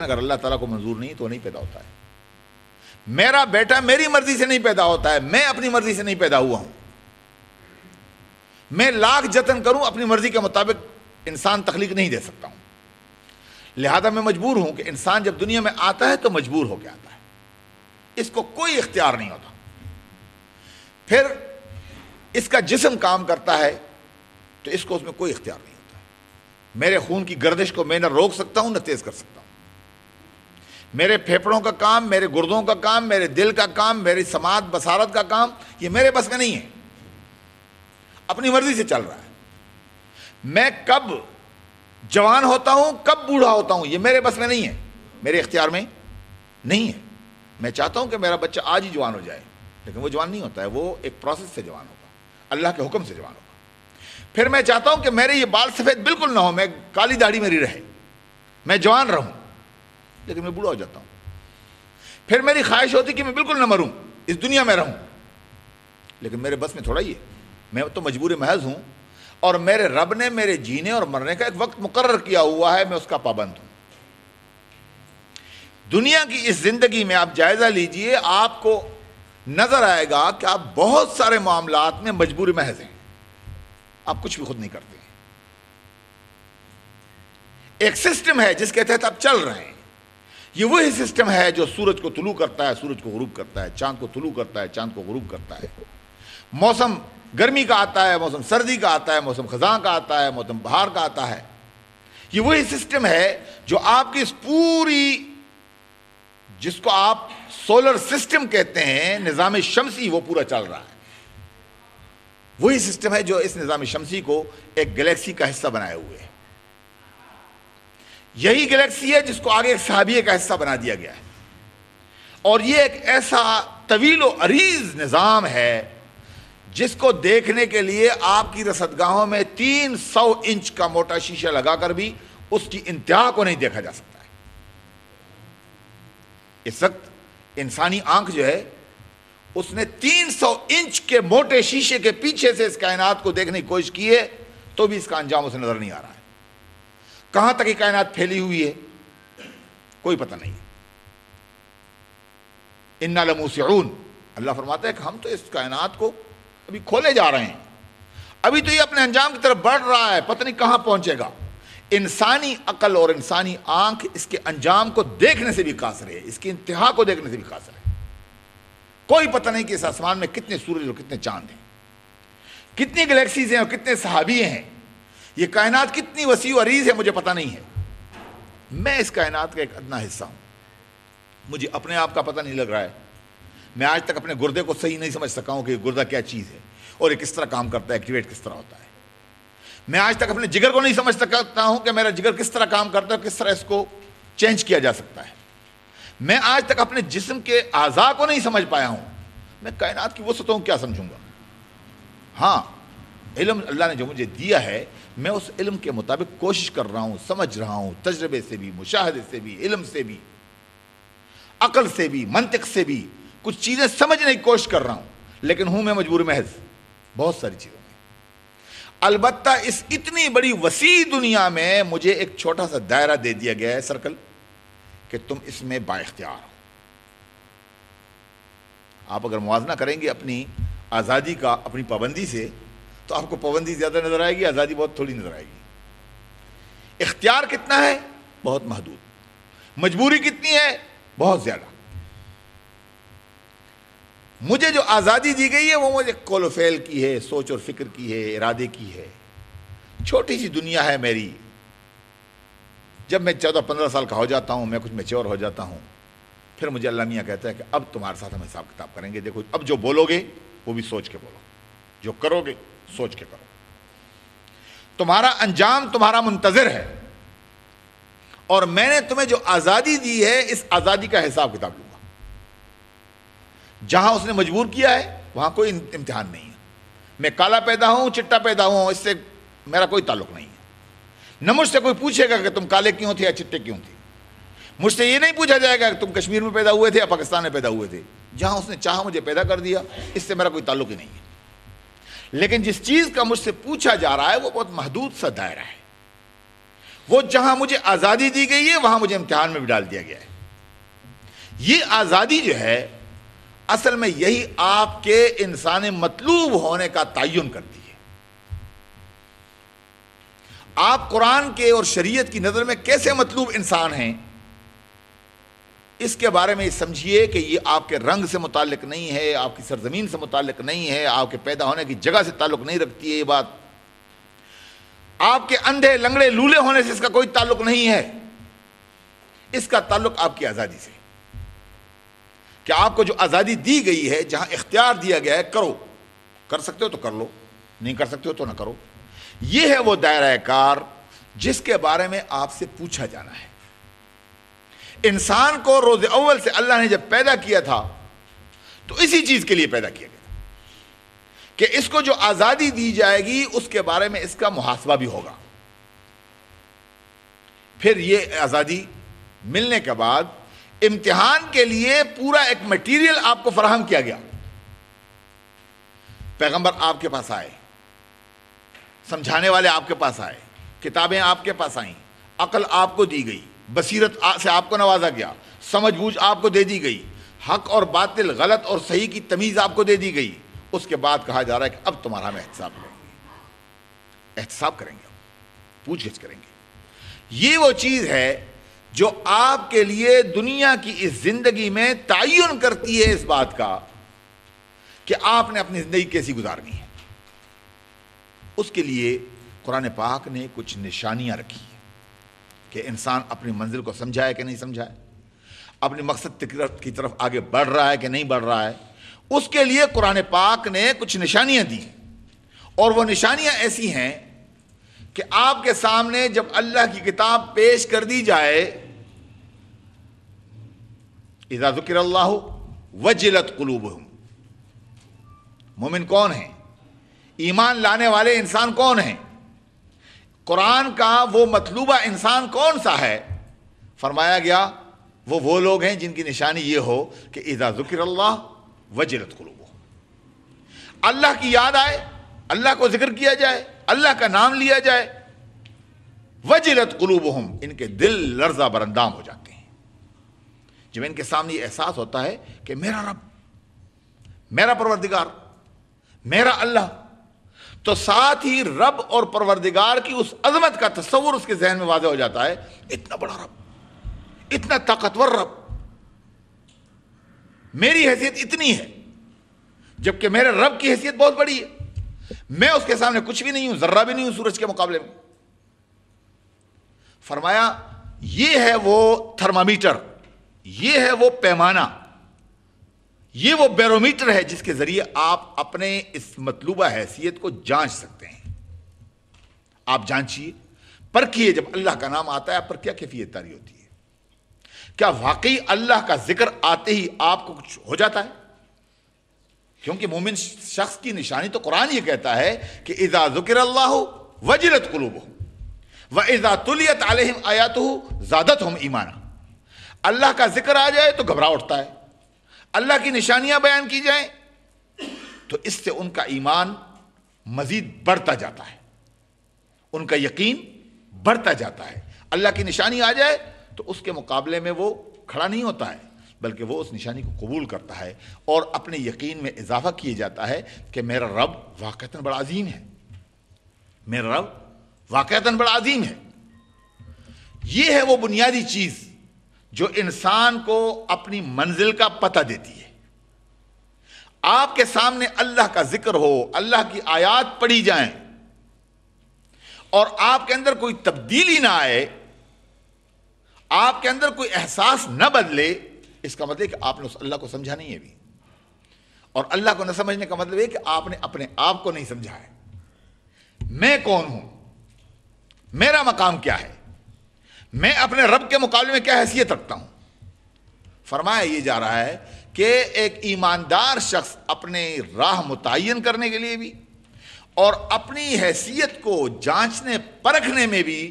اگر اللہ تعالیٰ کو منظور نہیں تو نہیں پیدا ہوتا ہے. میرا بیٹا میری مرضی سے نہیں پیدا ہوتا ہے, میں اپنی مرضی سے نہیں پیدا ہوا ہوں. میں لاکھ جتن کروں اپنی مرضی کے مطابق انسان تخلیق نہیں دے سکتا ہوں. لہذا میں مجبور ہوں کہ انسان جب دنیا میں آتا ہے تو مجبور ہو کے آتا ہے, اس کو کوئی اختیار نہیں ہوتا. پھر اس کا جسم کام کرتا ہے تو اس کو اس میں کوئی اختیار نہیں ہوتا. میرے خون کی گردش کو میں نہ روک سکتا ہوں نہ تیز کر سکتا ہوں. میرے پھیپھڑوں کا کام, میرے گردوں کا کام, میرے دل کا کام, میری سماعت بصارت کا کام, یہ میرے بس میں نہیں ہے, اپنی مرضی سے چل رہا ہے. میں کب جوان ہوتا ہوں کب بوڑھا ہوتا ہوں یہ میرے بس میں نہیں ہے, میرے اختیار میں نہیں ہے. میں چاہتا ہوں کہ میرا بچہ آج ہی جوان ہو جائے, لیکن وہ جوان نہیں ہوتا ہے, وہ ایک پروسیس سے جوان ہوگا, اللہ کے حکم سے جوان ہوگا. پھر میں چاہتا ہوں کہ میرے یہ بال سفید بالکل نہ ہو, میں کالی داڑھی میری رہے, میں جوان رہوں, لیکن میں بوڑھا ہو جاتا ہوں. پھر میری خواہش ہوتی کہ میں بالکل نہ مروں, اس دنیا میں رہوں, لیکن میرے بس میں تھوڑا ہی ہے, میں تو مجبور محض ہوں, اور میرے رب نے میرے جینے اور مرنے کا ایک وقت مقرر کیا ہوا ہے, میں اس کا پابند ہوں. دنیا کی اس زندگی میں آپ جائزہ لیجئے, آپ کو نظر آئے گا کہ آپ بہت سارے معاملات میں مجبور محض ہیں, آپ کچھ بھی خود نہیں کرتے ہیں. ایک سسٹم ہے جس کے تحت آپ چل رہے ہیں. یہ وہی سسٹم ہے جو سورج کو طلوع کرتا ہے, سورج کو غروب کرتا ہے, چاند کو طلوع کرتا ہے, چاند کو غروب کرتا ہے. موسم گرمی کا آتا ہے, موسم سردی کا آتا ہے, موسم خزاں کا آتا ہے, موسم بہار کا آتا ہے. یہ وہی سسٹم ہے جو آپ کی اس پوری, جس کو آپ سولر سسٹم کہتے ہیں, نظام شمسی, وہ پورا چل رہا ہے. وہی سسٹم ہے جو اس نظام شمسی کو ایک گلیکسی کا حصہ بنائے ہوئے ہے. یہی گلیکسی ہے جس کو آگے ایک صحابیہ کا حصہ بنا دیا گیا ہے. اور یہ ایک ایسا طویل و عریض نظام ہے جس کو دیکھنے کے لیے آپ کی رصدگاہوں میں 300 انچ کا موٹا شیشہ لگا کر بھی اس کی انتہا کو نہیں دیکھا جا سکتا ہے. اس وقت انسانی آنکھ جو ہے اس نے 300 انچ کے موٹے شیشے کے پیچھے سے اس کائنات کو دیکھنے کی کوشش کی ہے, تو بھی اس کا انجام اسے نظر نہیں آ رہا ہے. کہاں تک یہ کائنات پھیلی ہوئی ہے کوئی پتہ نہیں. اِنَّا لَمُوسِعُونَ, اللہ فرماتا ہے کہ ہم تو اس کائنات کو ابھی کھولے جا رہے ہیں, ابھی تو یہ اپنے انجام کی طرف بڑھ رہا ہے, پتہ نہیں کہاں پہنچے گا. انسانی عقل اور انسانی آنکھ اس کے انجام کو دیکھنے سے بھی قاصر ہے, اس کی انتہا کو دیکھنے سے بھی قاصر ہے. کوئی پتہ نہیں کہ اس آسمان میں کتنے سورج اور کتنے چاند ہیں, کتنی گلیکسیز ہیں اور کتنے صحابیے ہیں, یہ کائنات کتنی وسیع و عریض ہے, مجھے پتہ نہیں ہے. میں اس کائنات کا ایک ادنا حصہ ہوں, مجھے اپنے آپ کا پتہ نہیں لگ رہا ہے. میں آج تک اپنے گردے کو صحیح نہیں سمجھ سکا ہوں کہ گردہ کیا چیز ہے اور یہ کس طرح کام کرتا ہے, ایکٹیویٹ کس طرح ہوتا ہے. میں آج تک اپنے جگر کو نہیں سمجھ سکتا ہوں کہ میرا جگر کس طرح کام کرتا ہے, کس طرح اس کو چینج کیا جا سکتا ہے. میں آج تک اپنے جسم کے اعضاء کو نہیں سمجھ پایا ہوں, میں کائنات کی وسعتوں کو کیا سمجھوں گا. ہاں, علم اللہ نے جو مجھے دیا ہے میں اس علم کے مطابق کوشش کر رہا ہوں, سمجھ رہا ہوں, تجربے سے بھی, مشاہدے سے بھی, علم سے بھی, عقل سے بھی, منطق سے بھی کچھ چیزیں سمجھنے کی کوشش کر رہا ہوں, لیکن ہوں میں مجبور محض بہت ساری چیزوں میں. البتہ اس اتنی بڑی وسیع دنیا میں مجھے ایک چھوٹا سا دائرہ دے دیا گیا ہے, سرکل, کہ تم اس میں با اختیار ہو. آپ اگر موازنہ کریں گے اپنی آزادی کا اپنی پابندی سے تو آپ کو پابندی زیادہ نظر آئے گی, آزادی بہت تھوڑی نظر آئے گی. اختیار کتنا ہے؟ بہت محدود. مجبوری کتنی ہے؟ بہت زیادہ. مجھے جو آزادی دی گئی ہے وہ مجھے قول و فعل کی ہے, سوچ اور فکر کی ہے, ارادے کی ہے. چھوٹی سی دنیا ہے میری. جب میں 14-15 سال کا ہو جاتا ہوں, میں کچھ میچور ہو جاتا ہوں, پھر مجھے اللہ میاں کہتا ہے کہ اب تمہارے ساتھ ہم حساب کتاب کریں گے. دیکھو اب جو بولو گے وہ بھی سوچ کے بولو, جو کرو گے سوچ کے کرو. تمہارا انجام تمہارا منتظر ہے, اور میں نے تمہیں جو آزادی دی ہے اس آزادی کا حساب کتاب لوں گا. جہاں اس نے مجبور کیا ہے وہاں کوئی امتحان نہیں ہے. میں کالا پیدا ہوں, چٹا پیدا ہوں, اس سے میرا کوئی تعلق نہیں ہے. نہ مجھ سے کوئی پوچھے گا کہ تم کالے کیوں تھے یا چٹے کیوں تھے. مجھ سے یہ نہیں پوچھا جائے گا کہ تم کشمیر میں پیدا ہوئے تھے یا پاکستان میں پیدا ہوئے تھے. جہاں اس نے چاہا مجھے پیدا کر دیا, اس سے میرا کوئی تعلق ہی نہیں ہے. لیکن جس چیز کا مجھ سے پوچھا جا رہا ہے وہ بہت محدود سا دائرہ ہے. وہ جہاں مجھے آزادی دی گئی ہے وہاں مجھے امتحان میں بھی ڈال دیا گیا ہے۔ یہ آزادی جو ہے اصل میں یہی آپ کے انسان مطلوب ہونے کا تعین کرتی ہے۔ آپ قرآن کے اور شریعت کی نظر میں کیسے مطلوب انسان ہیں، اس کے بارے میں سمجھیے کہ یہ آپ کے رنگ سے متعلق نہیں ہے، آپ کی سرزمین سے متعلق نہیں ہے، آپ کے پیدا ہونے کی جگہ سے تعلق نہیں رکھتی ہے یہ بات، آپ کے اندھے لنگڑے لولے ہونے سے اس کا کوئی تعلق نہیں ہے۔ اس کا تعلق آپ کی آزادی سے، کہ آپ کو جو آزادی دی گئی ہے، جہاں اختیار دیا گیا ہے کرو، کر سکتے ہو تو کر لو، نہیں کر سکتے ہو تو نہ کرو۔ یہ ہے وہ دائرہ کار جس کے بارے میں آپ سے پوچھا جانا ہے۔ انسان کو روز اول سے اللہ نے جب پیدا کیا تھا تو اسی چیز کے لیے پیدا کیا گیا تھا کہ اس کو جو آزادی دی جائے گی اس کے بارے میں اس کا محاسبہ بھی ہوگا۔ پھر یہ آزادی ملنے کے بعد امتحان کے لیے پورا ایک میٹیریل آپ کو فراہم کیا گیا۔ پیغمبر آپ کے پاس آئے، سمجھانے والے آپ کے پاس آئے، کتابیں آپ کے پاس آئیں، عقل آپ کو دی گئی، بصیرت سے آپ کو نوازا گیا، سمجھ بوجھ آپ کو دے دی گئی، حق اور باطل، غلط اور صحیح کی تمیز آپ کو دے دی گئی۔ اس کے بعد کہا جا رہا ہے کہ اب تمہارا ہم احتساب کریں گے، پوچھ گچھ کریں گے۔ یہ وہ چیز ہے جو آپ کے لیے دنیا کی اس زندگی میں تعین کرتی ہے اس بات کا کہ آپ نے اپنی زندگی کیسی گزارنی ہے۔ اس کے لیے قرآن پاک نے کچھ نشانیاں رکھی ہیں کہ انسان اپنی منزل کو سمجھائے کہ نہیں سمجھائے، اپنے مقصد کی طرف آگے بڑھ رہا ہے کہ نہیں بڑھ رہا ہے۔ اس کے لیے قرآن پاک نے کچھ نشانیاں دی، اور وہ نشانیاں ایسی ہیں کہ آپ کے سامنے جب اللہ کی کتاب پیش کر دی جائے، اذا ذکر اللہ وجلت قلوبہم، مومن کون ہیں، ایمان لانے والے انسان کون ہیں، قرآن کا وہ مطلوبہ انسان کون سا ہے؟ فرمایا گیا وہ لوگ ہیں جن کی نشانی یہ ہو کہ اذا ذکر اللہ وجلت قلوبہم، اللہ کی یاد آئے، اللہ کو ذکر کیا جائے، اللہ کا نام لیا جائے، وجلت قلوبہم، ان کے دل لرزہ برندام ہو جاتے ہیں۔ جب ان کے سامنے یہ احساس ہوتا ہے کہ میرا رب، میرا پروردگار، میرا اللہ، تو ساتھ ہی رب اور پروردگار کی اس عظمت کا تصور اس کے ذہن میں واضح ہو جاتا ہے۔ اتنا بڑا رب، اتنا طاقتور رب، میری حیثیت اتنی ہے، جبکہ میرے رب کی حیثیت بہت بڑی ہے، میں اس کے سامنے کچھ بھی نہیں ہوں، ذرہ بھی نہیں ہوں سورج کے مقابلے میں۔ فرمایا یہ ہے وہ تھرمامیٹر، یہ ہے وہ پیمانہ، یہ وہ بیرومیٹر ہے جس کے ذریعے آپ اپنے اس مطلوبہ حیثیت کو جانچ سکتے ہیں۔ آپ جانچیے، پرکھیے، جب اللہ کا نام آتا ہے آپ پر کیا کیفیت طاری ہوتی ہے؟ کیا واقعی اللہ کا ذکر آتے ہی آپ کو کچھ ہو جاتا ہے؟ کیونکہ مومن شخص کی نشانی تو قرآن یہ کہتا ہے کہ اذا ذکر اللہ وجلت قلوبہم واذا تلیت علیہم آیاتہ زادتہم ایمانا، اللہ کا ذکر آ جائے تو گھبرا اٹھتا ہے، اللہ کی نشانیاں بیان کی جائیں تو اس سے ان کا ایمان مزید بڑھتا جاتا ہے، ان کا یقین بڑھتا جاتا ہے۔ اللہ کی نشانی آ جائے تو اس کے مقابلے میں وہ کھڑا نہیں ہوتا ہے، بلکہ وہ اس نشانی کو قبول کرتا ہے اور اپنے یقین میں اضافہ کیے جاتا ہے کہ میرا رب واقعتاً بڑا عظیم ہے، میرا رب واقعتاً بڑا عظیم ہے۔ یہ ہے وہ بنیادی چیز جو انسان کو اپنی منزل کا پتہ دیتی ہے۔ آپ کے سامنے اللہ کا ذکر ہو، اللہ کی آیات پڑھی جائیں اور آپ کے اندر کوئی تبدیلی نہ آئے، آپ کے اندر کوئی احساس نہ بدلے، اس کا مطلب ہے کہ آپ نے اس اللہ کو سمجھا نہیں ہے ابھی، اور اللہ کو نہ سمجھنے کا مطلب ہے کہ آپ نے اپنے آپ کو نہیں سمجھا ہے۔ میں کون ہوں، میرا مقام کیا ہے، میں اپنے رب کے مقابلے میں کیا حیثیت رکھتا ہوں۔ فرمایا یہ جا رہا ہے کہ ایک ایماندار شخص اپنے راہ متعین کرنے کے لیے بھی اور اپنی حیثیت کو جانچنے پرکھنے میں بھی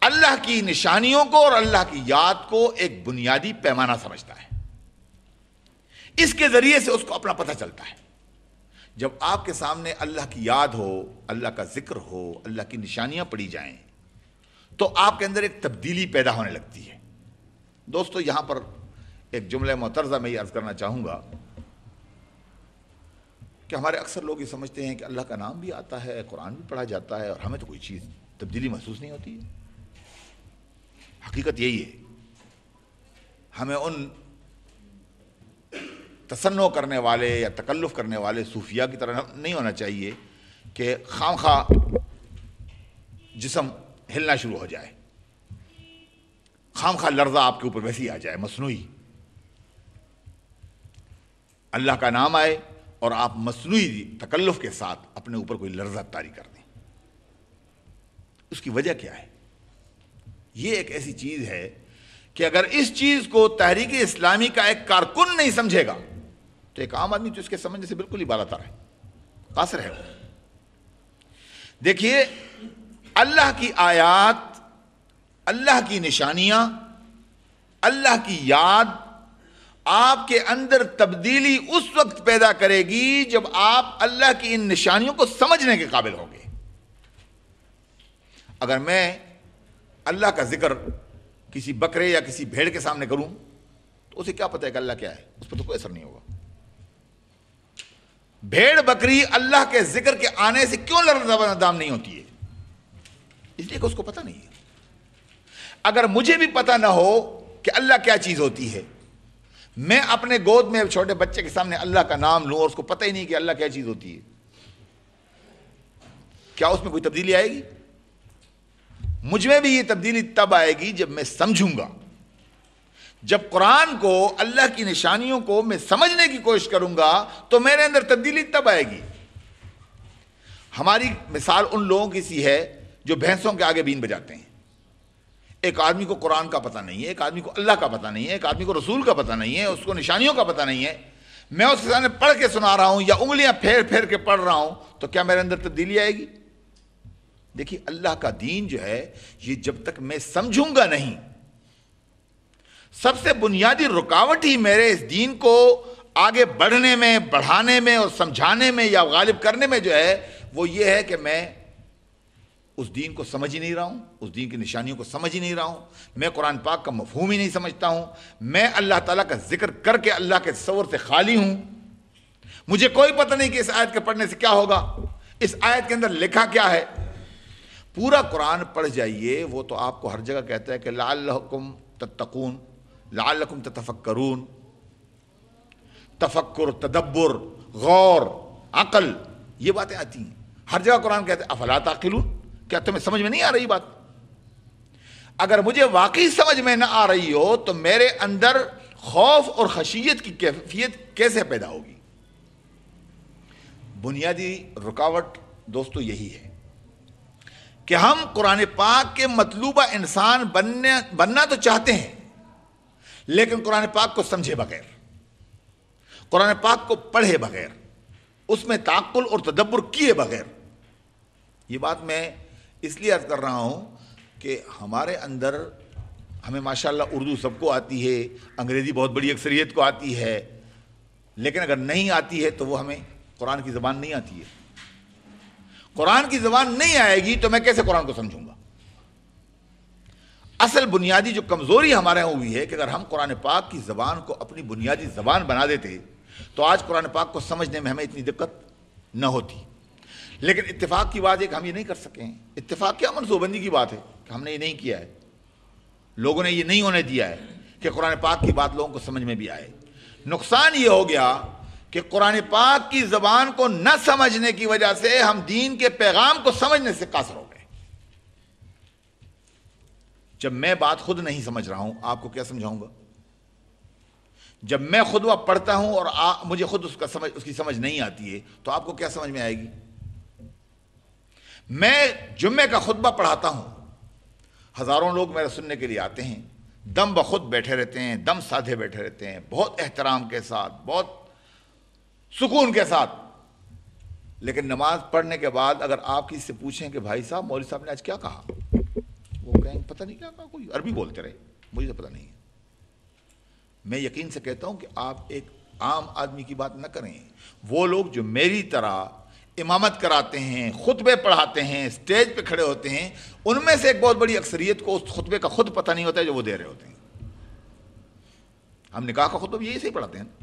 اللہ کی نشانیوں کو اور اللہ کی یاد کو ایک بنیادی پیمانہ سمجھتا ہے۔ اس کے ذریعے سے اس کو اپنا پتہ چلتا ہے۔ جب آپ کے سامنے اللہ کی یاد ہو، اللہ کا ذکر ہو، اللہ کی نشانیاں پڑھی جائیں، تو آپ کے اندر ایک تبدیلی پیدا ہونے لگتی ہے۔ دوستو یہاں پر ایک جملہ معترضہ میں یہ عرض کرنا چاہوں گا کہ ہمارے اکثر لوگ یہ سمجھتے ہیں کہ اللہ کا نام بھی آتا ہے، قرآن بھی پڑھا جاتا ہے، اور ہمیں تو کوئی چیز تبدیلی محسوس نہیں ہوتی ہے۔ حقیقت یہی ہے، ہمیں ان تصنع کرنے والے یا تکلف کرنے والے صوفیاء کی طرح نہیں ہونا چاہیے کہ خام خواہ جسم ہلنا شروع ہو جائے، خام خواہ لرزہ آپ کے اوپر ویسے ہی آ جائے مصنوعی۔ اللہ کا نام آئے اور آپ مصنوعی تکلف کے ساتھ اپنے اوپر کوئی لرزہ طاری کر دیں۔ اس کی وجہ کیا ہے؟ یہ ایک ایسی چیز ہے کہ اگر اس چیز کو تحریک اسلامی کا ایک کارکن نہیں سمجھے گا تو ایک عام آدمی تو اس کے سمجھنے سے بالکل ہی بالا تر ہے، قاصر ہے وہ۔ دیکھیے، اللہ کی آیات، اللہ کی نشانیاں، اللہ کی یاد آپ کے اندر تبدیلی اس وقت پیدا کرے گی جب آپ اللہ کی ان نشانیوں کو سمجھنے کے قابل ہوں گے۔ اگر میں اللہ کا ذکر کسی بکرے یا کسی بھیڑ کے سامنے کروں تو اسے کیا پتہ ہے کہ اللہ کیا ہے؟ اس پر تو کوئی اثر نہیں ہوگا۔ بھیڑ بکری اللہ کے ذکر کے آنے سے کیوں لرزاندام نہیں ہوتی ہے؟ اس لیے کہ اس کو پتہ نہیں ہے۔ اگر مجھے بھی پتہ نہ ہو کہ اللہ کیا چیز ہوتی ہے، میں اپنے گود میں چھوٹے بچے کے سامنے اللہ کا نام لوں اور اس کو پتہ ہی نہیں کہ اللہ کیا چیز ہوتی ہے، کیا اس میں کوئی تبدیلی آئے گی؟ مجھ میں بھی یہ تبدیلی تب آئے گی جب میں سمجھوں گا، جب قرآن کو، اللہ کی نشانیوں کو میں سمجھنے کی کوشش کروں گا تو میرے اندر تبدیلی تب آئے گی۔ ہماری مثال ان لوگوں کی سی ہے جو بھینسوں کے آگے بین بجاتے ہیں۔ ایک آدمی کو قرآن کا پتہ نہیں ہے، ایک آدمی کو اللہ کا پتہ نہیں ہے، ایک آدمی کو رسول کا پتہ نہیں ہے، اس کو نشانیوں کا پتہ نہیں ہے، میں اس کے سامنے پڑھ کے سنا رہا ہوں یا انگلیاں پھیر پھیر کے پڑھ رہا ہوں تو کیا میرے اندر تبدیلی آئے گی؟ دیکھیے، اللہ کا دین جو ہے یہ جب تک میں سمجھوں گا نہیں، سب سے بنیادی رکاوٹ ہی میرے اس دین کو آگے بڑھنے میں، بڑھانے میں اور سمجھانے میں یا غالب کرنے میں جو ہے وہ یہ ہے کہ میں اس دین کو سمجھ ہی نہیں رہا ہوں، اس دین کی نشانیوں کو سمجھ ہی نہیں رہا ہوں، میں قرآن پاک کا مفہوم ہی نہیں سمجھتا ہوں، میں اللہ تعالیٰ کا ذکر کر کے اللہ کے تصور سے خالی ہوں، مجھے کوئی پتہ نہیں کہ اس آیت کے پڑھنے سے کیا ہوگا، اس آیت کے اندر لکھا کیا ہے۔ پورا قرآن پڑھ جائیے، وہ تو آپ کو ہر جگہ کہتا ہے کہ لعلکم تتقون، لعلکم تتفکرون، تفکر، تدبر، غور، عقل، یہ باتیں آتی ہیں ہر جگہ۔ قرآن کہتا ہے افلا تعقلون، کیا تمہیں سمجھ میں نہیں آ رہی بات؟ اگر مجھے واقعی سمجھ میں نہ آ رہی ہو تو میرے اندر خوف اور خشیت کی کیفیت کیسے پیدا ہوگی؟ بنیادی رکاوٹ دوستو یہی ہے کہ ہم قرآن پاک کے مطلوبہ انسان بننا تو چاہتے ہیں، لیکن قرآن پاک کو سمجھے بغیر، قرآن پاک کو پڑھے بغیر، اس میں تعقل اور تدبر کیے بغیر۔ یہ بات میں اس لیے عرض کر رہا ہوں کہ ہمارے اندر، ہمیں ماشاءاللہ اردو سب کو آتی ہے، انگریزی بہت بڑی اکثریت کو آتی ہے، لیکن اگر نہیں آتی ہے تو وہ ہمیں قرآن کی زبان نہیں آتی ہے۔ قرآن کی زبان نہیں آئے گی تو میں کیسے قرآن کو سمجھوں گا؟ اصل بنیادی جو کمزوری ہمارے یہاں ہوئی ہے کہ اگر ہم قرآن پاک کی زبان کو اپنی بنیادی زبان بنا دیتے تو آج قرآن پاک کو سمجھنے میں ہمیں اتنی دقت نہ ہوتی۔ لیکن اتفاق کی بات ہے کہ ہم یہ نہیں کر سکے ہیں۔ اتفاق کیا، منصوبندی کی بات ہے کہ ہم نے یہ نہیں کیا ہے، لوگوں نے یہ نہیں ہونے دیا ہے کہ قرآن پاک کی بات لوگوں کو سمجھ میں بھی آئے۔ نقصان یہ ہو گیا کہ قرآن پاک کی زبان کو نہ سمجھنے کی وجہ سے ہم دین کے پیغام کو سمجھنے سے قاصر ہو گئے۔ جب میں بات خود نہیں سمجھ رہا ہوں، آپ کو کیا سمجھاؤں گا؟ جب میں خطبہ پڑھتا ہوں اور مجھے خود اس کی سمجھ نہیں آتی ہے تو آپ کو کیا سمجھ میں آئے گی؟ میں جمعے کا خطبہ پڑھاتا ہوں، ہزاروں لوگ میرے سننے کے لیے آتے ہیں، دم بخود بیٹھے رہتے ہیں، دم سادھے بیٹھے رہتے ہیں، بہت احترام کے ساتھ، بہت سکون کے ساتھ، لیکن نماز پڑھنے کے بعد اگر آپ کسی سے پوچھیں کہ بھائی صاحب مولوی صاحب نے آج کیا کہا، وہ کہیں پتہ نہیں کیا کہا، کوئی عربی بولتے رہے، مجھے تو پتہ نہیں ہے۔ میں یقین سے کہتا ہوں کہ آپ ایک عام آدمی کی بات نہ کریں، وہ لوگ جو میری طرح امامت کراتے ہیں، خطبے پڑھاتے ہیں، اسٹیج پہ کھڑے ہوتے ہیں، ان میں سے ایک بہت بڑی اکثریت کو اس خطبے کا خود پتہ نہیں ہوتا ہے جو وہ دے رہے ہوتے ہیں۔ ہم نکاح کا خطبہ یہی سے ہی پڑھاتے ہیں۔